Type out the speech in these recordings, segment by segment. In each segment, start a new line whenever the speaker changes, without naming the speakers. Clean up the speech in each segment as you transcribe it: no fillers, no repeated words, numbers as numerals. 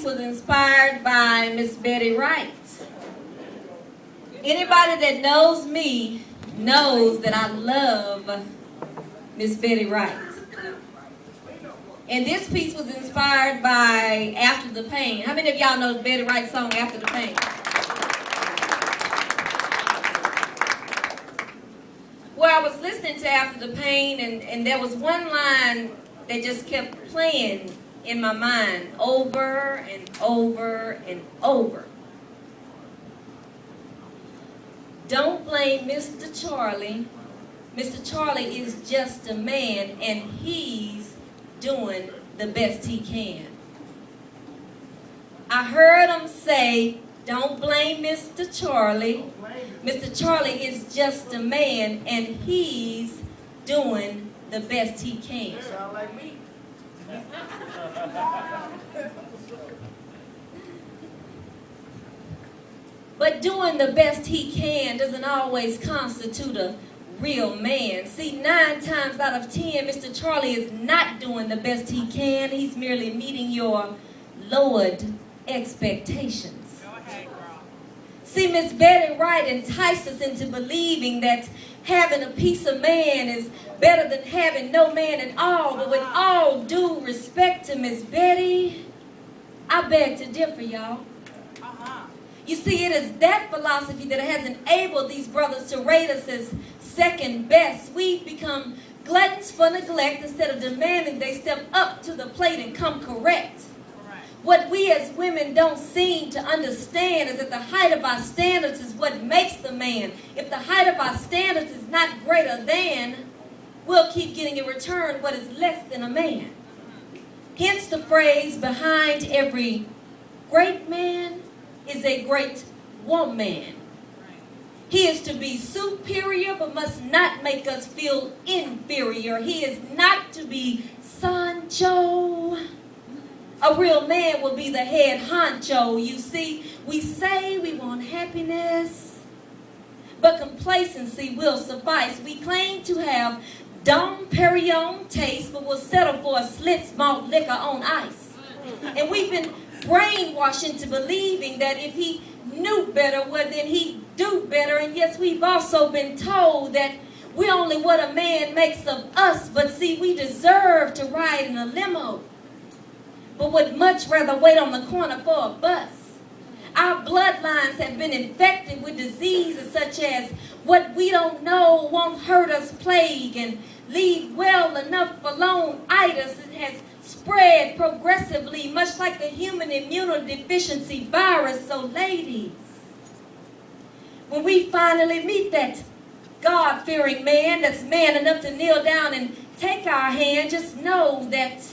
piece was inspired by Miss Betty Wright. Anybody that knows me knows that I love Miss Betty Wright. And this piece was inspired by After the Pain. How many of y'all know Betty Wright's song, After the Pain? Well, I was listening to After the Pain, and there was one line that just kept playing in my mind over and over and over. Don't blame Mr. Charlie. Mr. Charlie is just a man, and he's doing the best he can. I heard him say, don't blame Mr. Charlie. Mr. Charlie is just a man, and he's doing the best he can.
Sound like me.
But doing the best he can doesn't always constitute a real man. See, 9 times out of 10, Mr. Charlie is not doing the best he can. He's merely meeting your lowered expectations.
Go ahead, girl.
See, Miss Betty Wright enticed us into believing that having a piece of man is better than having no man at all. But with all due respect to Miss Betty, I beg to differ, y'all. You see, it is that philosophy that has enabled these brothers to rate us as second best. We've become gluttons for neglect instead of demanding they step up to the plate and come correct. What we as women don't seem to understand is that the height of our standards is what makes the man. If the height of our standards is not greater than, we'll keep getting in return what is less than a man. Hence the phrase, behind every great man is a great woman. He is to be superior but must not make us feel inferior. He is not to be Sancho. A real man will be the head honcho. You see, we say we want happiness, but complacency will suffice. We claim to have Dom Perignon taste, but will settle for a Schlitz malt liquor on ice. And we've been brainwashed into believing that if he knew better, well, then he'd do better. And yes, we've also been told that we're only what a man makes of us. But see, we deserve to ride in a limo, but would much rather wait on the corner for a bus. Our bloodlines have been infected with diseases such as what we don't know won't hurt us plague and leave well enough alone itis. It has spread progressively, much like the human immunodeficiency virus. So ladies, when we finally meet that God-fearing man that's man enough to kneel down and take our hand, just know that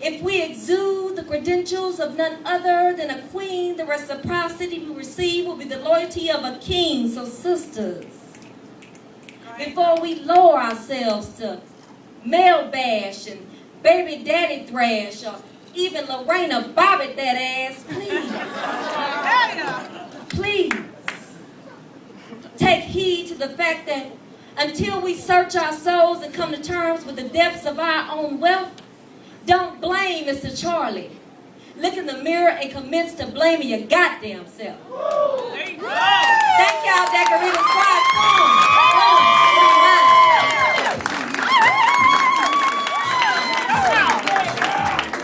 if we exude the credentials of none other than a queen, the reciprocity we receive will be the loyalty of a king. So sisters, before we lower ourselves to male bash and baby daddy thrash, or even Lorena bobbit that ass, please take heed to the fact that until we search our souls and come to terms with the depths of our own wealth, don't blame Mr. Charlie. Look in the mirror and commence to blaming your goddamn self.
There you go.
Thank y'all, Daiquirita Squad.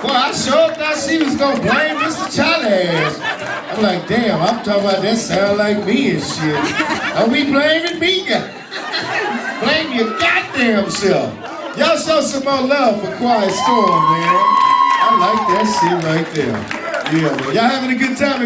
Well, I sure thought she was gonna blame Mr. Charlie. I'm like, damn, I'm talking about that sound like me and shit. Are we blaming me? Blame your goddamn self. Y'all show some more love for Quiet Storm, man. I like that shit right there. Yeah, man. Y'all having a good time?